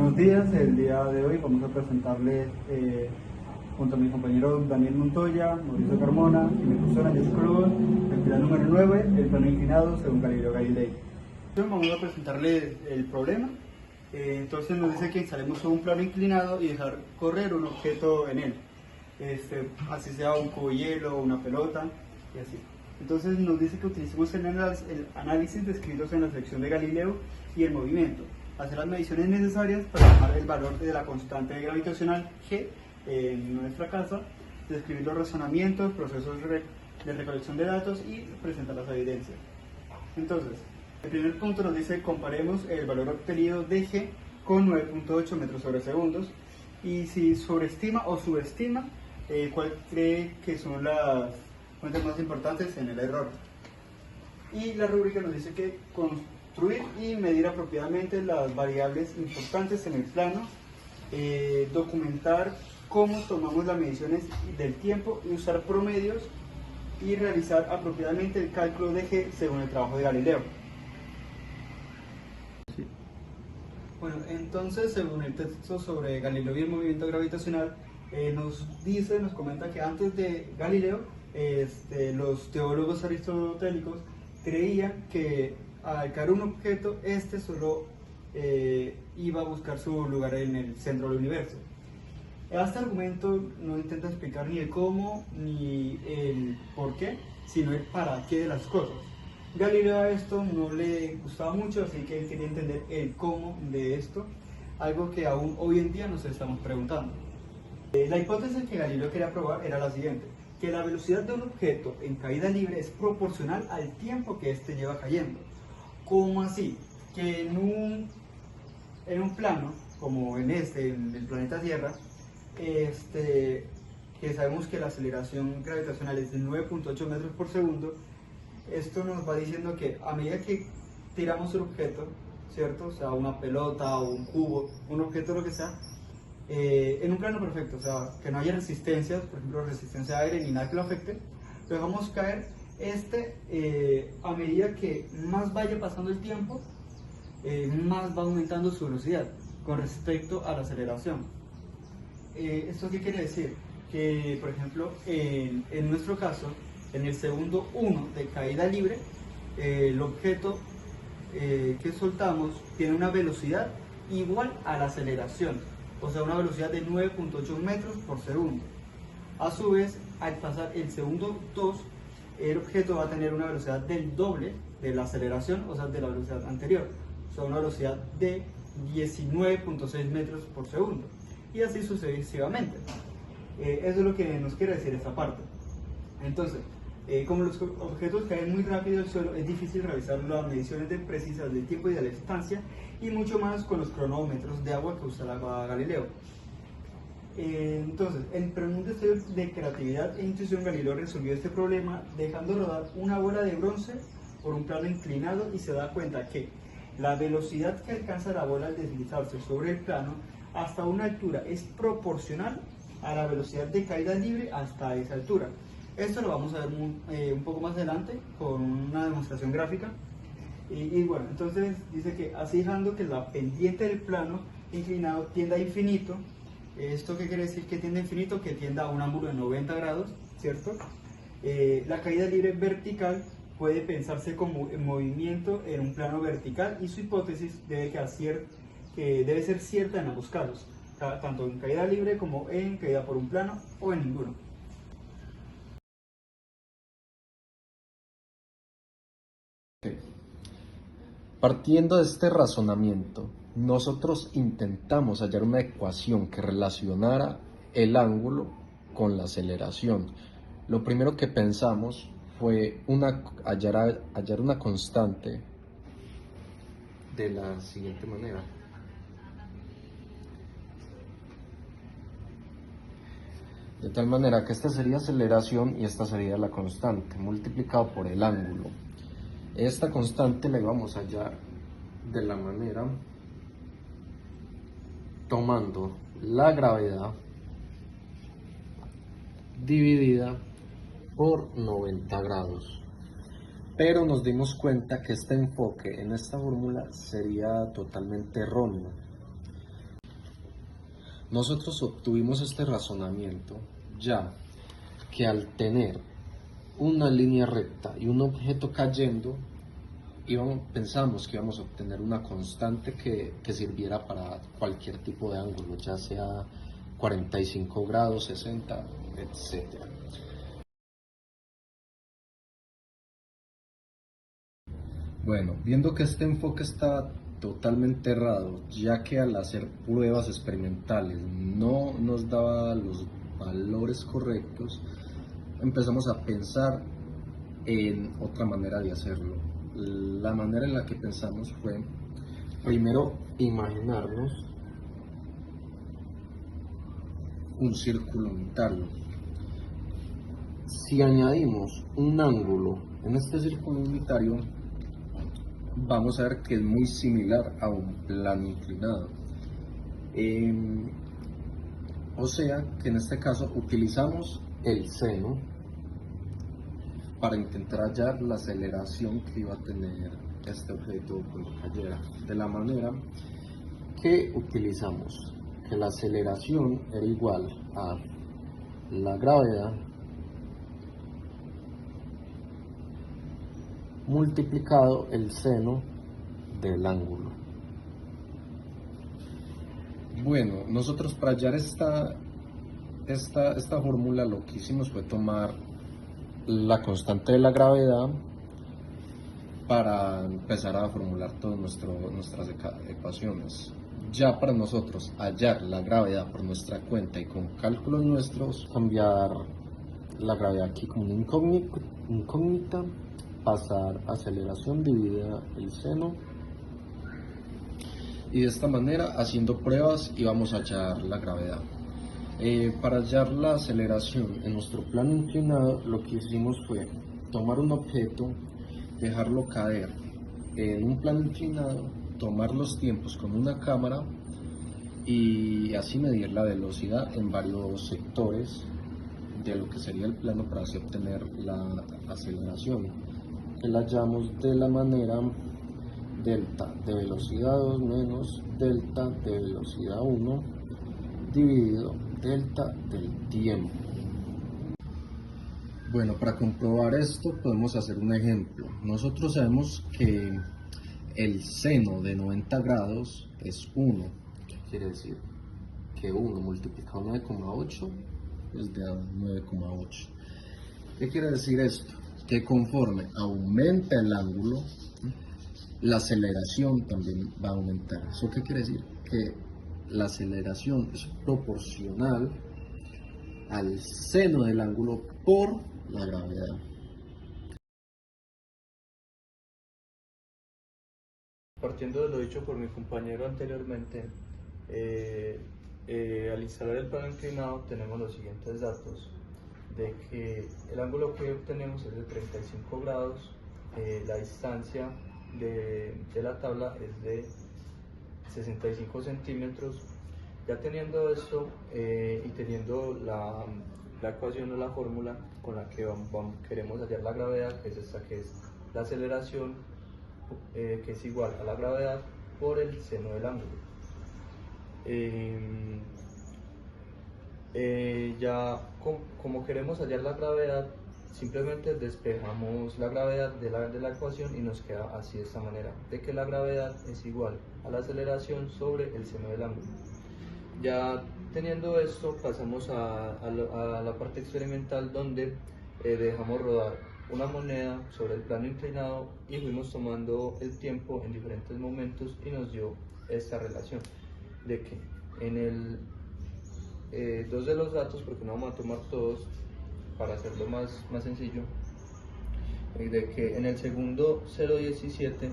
Buenos días, el día de hoy vamos a presentarles junto a mi compañero Daniel Montoya, Mauricio Carmona y mi profesora Jessica Colón, el plan número 9, el plano inclinado según Galileo Galilei. Entonces vamos a presentarles el problema. Entonces nos dice que instalemos un plano inclinado y dejar correr un objeto en él, así sea un cubo de hielo, una pelota y así. Entonces nos dice que utilicemos el análisis descritos en la sección de Galileo y el movimiento, hacer las mediciones necesarias para tomar el valor de la constante gravitacional G en nuestra casa, describir los razonamientos, procesos de recolección de datos y presentar las evidencias. Entonces, el primer punto nos dice comparemos el valor obtenido de G con 9.8 metros sobre segundos y si sobreestima o subestima cuál cree que son las fuentes más importantes en el error. Y la rúbrica nos dice que construir y medir apropiadamente las variables importantes en el plano, documentar cómo tomamos las mediciones del tiempo y usar promedios y realizar apropiadamente el cálculo de G según el trabajo de Galileo. Sí. Bueno, entonces según el texto sobre Galileo y el movimiento gravitacional, nos comenta que antes de Galileo, los teólogos aristotélicos creían que al caer un objeto, solo iba a buscar su lugar en el centro del universo. Este argumento no intenta explicar ni el cómo ni el por qué, sino el para qué de las cosas. Galileo a esto no le gustaba mucho, así que él quería entender el cómo de esto, algo que aún hoy en día nos estamos preguntando. La hipótesis que Galileo quería probar era la siguiente: que la velocidad de un objeto en caída libre es proporcional al tiempo que éste lleva cayendo. ¿Cómo así? Que en un plano, como en el planeta Tierra, que sabemos que la aceleración gravitacional es de 9.8 metros por segundo, esto nos va diciendo que a medida que tiramos un objeto, ¿cierto? O sea, una pelota o un cubo, un objeto, lo que sea, en un plano perfecto, o sea, que no haya resistencias, por ejemplo, resistencia de aire ni nada que lo afecte, lo dejamos caer, a medida que más vaya pasando el tiempo, más va aumentando su velocidad con respecto a la aceleración. ¿Esto qué quiere decir? Que, por ejemplo, en nuestro caso, en el segundo 1 de caída libre, el objeto que soltamos tiene una velocidad igual a la aceleración, o sea, una velocidad de 9.8 metros por segundo. A su vez, al pasar el segundo 2, el objeto va a tener una velocidad del doble de la aceleración, o sea, de la velocidad anterior, o sea, una velocidad de 19.6 metros por segundo, y así sucesivamente. Eso es lo que nos quiere decir esta parte. Entonces, como los objetos caen muy rápido al suelo, es difícil realizar las mediciones precisas del tiempo y de la distancia, y mucho más con los cronómetros de agua que usaba Galileo. Entonces, en un destello de creatividad e intuición, Galileo resolvió este problema dejando rodar una bola de bronce por un plano inclinado y se da cuenta que la velocidad que alcanza la bola al deslizarse sobre el plano hasta una altura es proporcional a la velocidad de caída libre hasta esa altura. Esto lo vamos a ver un poco más adelante con una demostración gráfica. Y bueno, entonces dice que así dejando que la pendiente del plano inclinado tienda a infinito. ¿Esto qué quiere decir que tiende a infinito? Que tienda a un ángulo de 90 grados, ¿cierto? La caída libre vertical puede pensarse como en movimiento en un plano vertical, y su hipótesis debe ser cierta en ambos casos, tanto en caída libre como en caída por un plano o en ninguno. Partiendo de este razonamiento, nosotros intentamos hallar una ecuación que relacionara el ángulo con la aceleración. Lo primero que pensamos fue hallar una constante de la siguiente manera. De tal manera que esta sería aceleración y esta sería la constante, multiplicado por el ángulo. Esta constante la vamos a hallar de la manera tomando la gravedad dividida por 90 grados. Pero nos dimos cuenta que este enfoque en esta fórmula sería totalmente erróneo. Nosotros obtuvimos este razonamiento ya que al tener una línea recta y un objeto cayendo, pensamos que íbamos a obtener una constante que sirviera para cualquier tipo de ángulo, ya sea 45 grados, 60, etc. Bueno, viendo que este enfoque está totalmente errado, ya que al hacer pruebas experimentales no nos daba los valores correctos, empezamos a pensar en otra manera de hacerlo. La manera en la que pensamos fue, primero, imaginarnos un círculo unitario. Si añadimos un ángulo en este círculo unitario, vamos a ver que es muy similar a un plano inclinado. O sea que en este caso utilizamos el seno para intentar hallar la aceleración que iba a tener este objeto cuando cayera, de la manera que utilizamos que la aceleración era igual a la gravedad multiplicado el seno del ángulo. Bueno, nosotros para hallar esta fórmula lo que hicimos fue tomar la constante de la gravedad para empezar a formular todas nuestras ecuaciones. Ya para nosotros hallar la gravedad por nuestra cuenta y con cálculos nuestros, cambiar la gravedad aquí como una incógnita, pasar aceleración dividida el seno, y de esta manera, haciendo pruebas, íbamos a hallar la gravedad. Para hallar la aceleración en nuestro plano inclinado, lo que hicimos fue tomar un objeto, dejarlo caer en un plano inclinado, tomar los tiempos con una cámara y así medir la velocidad en varios sectores de lo que sería el plano para así obtener la aceleración, que la hallamos de la manera delta de velocidad 2 menos delta de velocidad 1 dividido delta del tiempo. Bueno, para comprobar esto podemos hacer un ejemplo. Nosotros sabemos que el seno de 90 grados es 1. ¿Qué quiere decir? Que 1 multiplicado 9,8 es de 9,8. ¿Qué quiere decir esto? Que conforme aumenta el ángulo, la aceleración también va a aumentar. ¿Eso qué quiere decir? Que la aceleración es proporcional al seno del ángulo por la gravedad. Partiendo de lo dicho por mi compañero anteriormente, al instalar el plano inclinado tenemos los siguientes datos: de que el ángulo que obtenemos es de 35 grados, la distancia de la tabla es de 65 centímetros. Ya teniendo esto y teniendo la ecuación o la fórmula con la que queremos hallar la gravedad, que es esta, que es la aceleración, que es igual a la gravedad por el seno del ángulo. Ya como queremos hallar la gravedad, simplemente despejamos la gravedad de la ecuación y nos queda así, de esta manera, de que la gravedad es igual a la aceleración sobre el seno del ángulo. Ya teniendo esto, pasamos a la parte experimental, donde dejamos rodar una moneda sobre el plano inclinado y fuimos tomando el tiempo en diferentes momentos y nos dio esta relación de que en el dos de los datos, porque no vamos a tomar todos para hacerlo más sencillo, de que en el segundo 0.17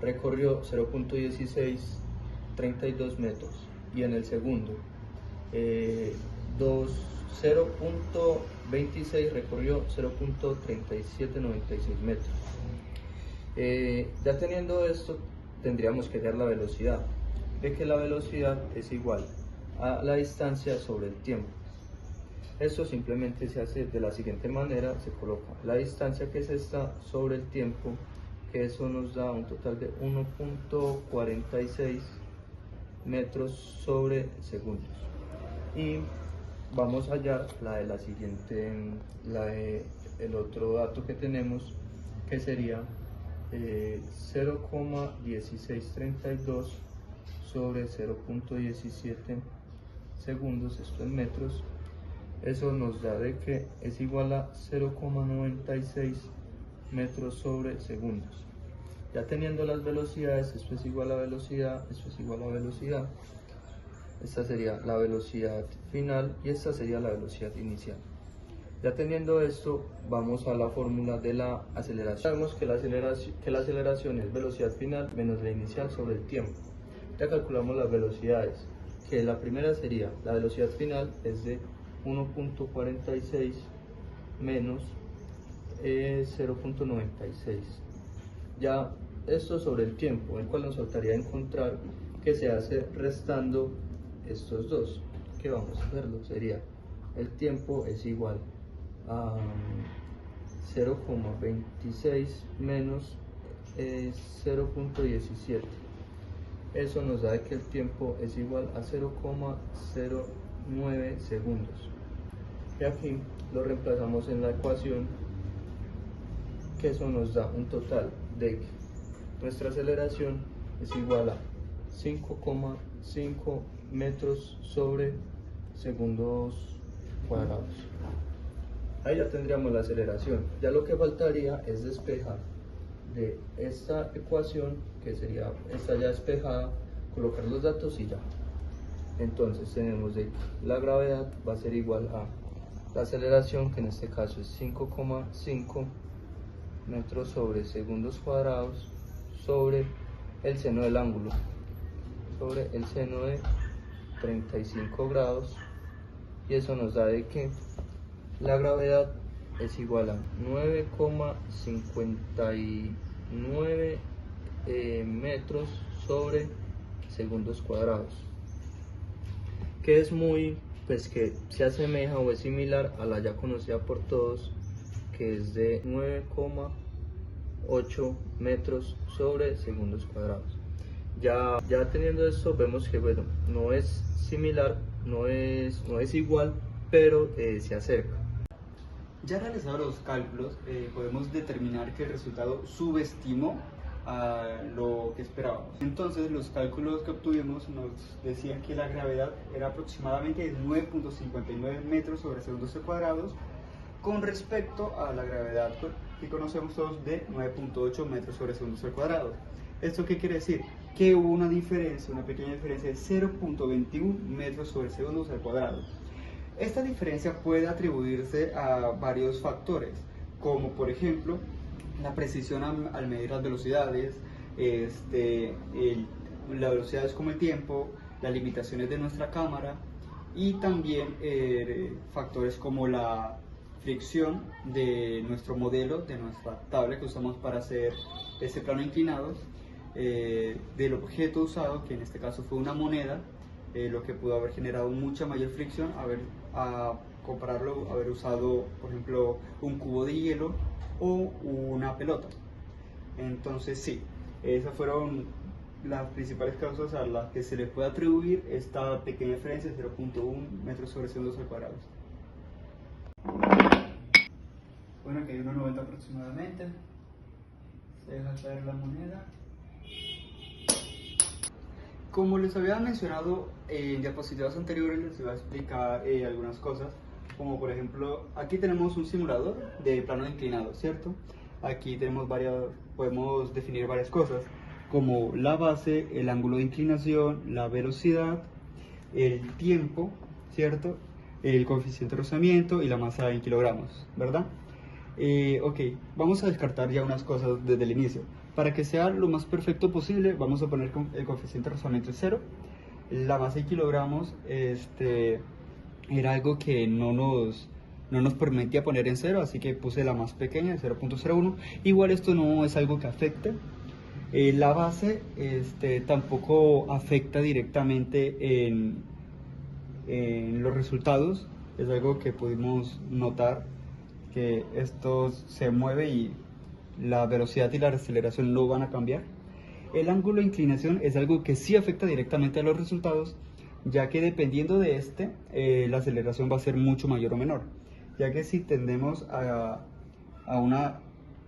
recorrió 0.1632 metros y en el segundo 0.26 recorrió 0.3796 metros. Ya teniendo esto, tendríamos que hallar la velocidad, de que la velocidad es igual a la distancia sobre el tiempo. Esto simplemente se hace de la siguiente manera: se coloca la distancia, que es esta, sobre el tiempo, que eso nos da un total de 1.46 metros sobre segundos. Y vamos a hallar el otro dato que tenemos, que sería 0,1632 sobre 0,17 segundos, esto en metros. Eso nos da de que es igual a 0,96 metros sobre segundos. Ya teniendo las velocidades, esto es igual a velocidad, esto es igual a velocidad. Esta sería la velocidad final y esta sería la velocidad inicial. Ya teniendo esto, vamos a la fórmula de la aceleración. Sabemos que la aceleración es velocidad final menos la inicial sobre el tiempo. Ya calculamos las velocidades, que la primera sería, la velocidad final es de 1.46 menos 0.96. Ya esto sobre el tiempo, el cual nos faltaría encontrar, que se hace restando estos dos. ¿Qué vamos a hacerlo? Sería, el tiempo es igual a 0,26 menos 0.17. Eso nos da que el tiempo es igual a 0,09 segundos. Y aquí lo reemplazamos en la ecuación, que eso nos da un total de que nuestra aceleración es igual a 5,5 metros sobre segundos cuadrados. Ahí ya tendríamos la aceleración. Ya lo que faltaría es despejar de esta ecuación, que sería esta ya despejada, colocar los datos y ya. Entonces tenemos de la gravedad va a ser igual a la aceleración, que en este caso es 5,5 metros sobre segundos cuadrados, sobre el seno del ángulo, sobre el seno de 35 grados, y eso nos da de que la gravedad es igual a 9,59 metros sobre segundos cuadrados, que es muy, pues que se asemeja o es similar a la ya conocida por todos, que es de 9,8 metros sobre segundos cuadrados. Ya teniendo esto, vemos que bueno, no es similar, no es igual, pero se acerca. Ya realizados los cálculos, podemos determinar que el resultado subestimó a lo que esperábamos. Entonces, los cálculos que obtuvimos nos decían que la gravedad era aproximadamente de 9,59 metros sobre segundos cuadrados, con respecto a la gravedad que conocemos todos de 9,8 metros sobre segundos cuadrados. ¿Esto qué quiere decir? Que hubo una diferencia, una pequeña diferencia de 0,21 metros sobre segundos al cuadrado. Esta diferencia puede atribuirse a varios factores, como por ejemplo la precisión al medir las velocidades, las velocidades como el tiempo, las limitaciones de nuestra cámara, y también factores como la fricción de nuestro modelo, de nuestra tabla que usamos para hacer este plano inclinado, del objeto usado, que en este caso fue una moneda, lo que pudo haber generado mucha mayor fricción a compararlo, haber usado por ejemplo un cubo de hielo o una pelota. Entonces sí, esas fueron las principales causas a las que se le puede atribuir esta pequeña diferencia de 0,1 metros sobre segundos al cuadrado. Bueno, aquí hay 1,90 aproximadamente. Se deja caer la moneda. Como les había mencionado en diapositivas anteriores, les voy a explicar algunas cosas, como por ejemplo, aquí tenemos un simulador de plano inclinado, ¿cierto? Aquí podemos definir varias cosas, como la base, el ángulo de inclinación, la velocidad, el tiempo, ¿cierto? El coeficiente de rozamiento y la masa en kilogramos, ¿verdad? Ok, vamos a descartar ya unas cosas desde el inicio. Para que sea lo más perfecto posible, vamos a poner el coeficiente de rozamiento en 0. La masa en kilogramos era algo que no nos permitía poner en 0, así que puse la más pequeña, 0,01. Igual esto no es algo que afecte. La base tampoco afecta directamente en los resultados. Es algo que pudimos notar, que esto se mueve y la velocidad y la aceleración no van a cambiar. El ángulo de inclinación es algo que sí afecta directamente a los resultados, ya que dependiendo de la aceleración va a ser mucho mayor o menor, ya que si tendemos a un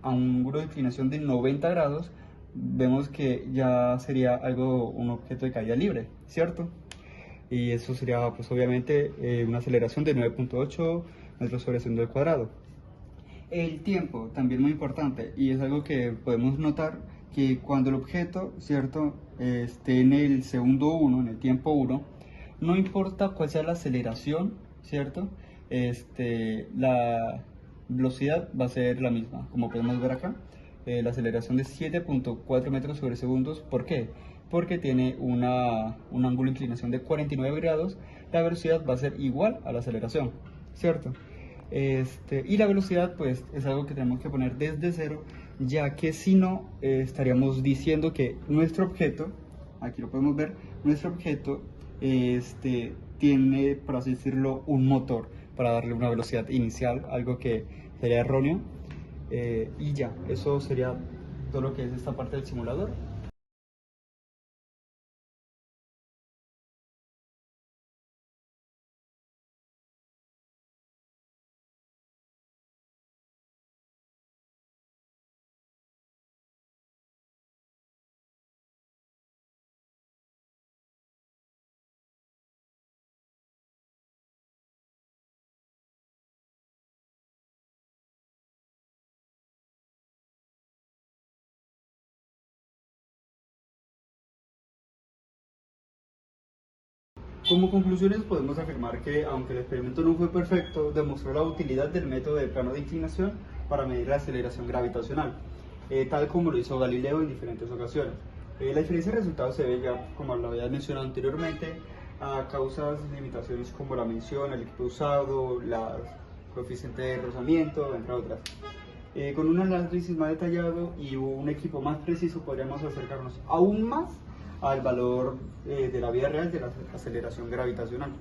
ángulo de inclinación de 90 grados, vemos que ya sería un objeto de caída libre, ¿cierto? Y eso sería pues obviamente una aceleración de 9.8 metros sobre segundo al cuadrado. El tiempo también muy importante, y es algo que podemos notar que cuando el objeto, ¿cierto?, esté en el segundo 1, en el tiempo 1, no importa cuál sea la aceleración, ¿cierto?, la velocidad va a ser la misma, como podemos ver acá. La aceleración de 7.4 metros sobre segundos. ¿Por qué? Porque tiene un ángulo de inclinación de 49 grados, la velocidad va a ser igual a la aceleración, ¿cierto? Y la velocidad pues es algo que tenemos que poner desde cero, ya que si no estaríamos diciendo que nuestro objeto, aquí lo podemos ver, nuestro objeto tiene, por así decirlo, un motor para darle una velocidad inicial, algo que sería erróneo. Y ya, eso sería todo lo que es esta parte del simulador. Como conclusiones podemos afirmar que, aunque el experimento no fue perfecto, demostró la utilidad del método de plano de inclinación para medir la aceleración gravitacional, tal como lo hizo Galileo en diferentes ocasiones. La diferencia de resultados se debe, ya como lo había mencionado anteriormente, a causas de limitaciones como la mención, el equipo usado, las coeficientes de rozamiento, entre otras. Con un análisis más detallado y un equipo más preciso podríamos acercarnos aún más al valor de la vida real de la aceleración gravitacional.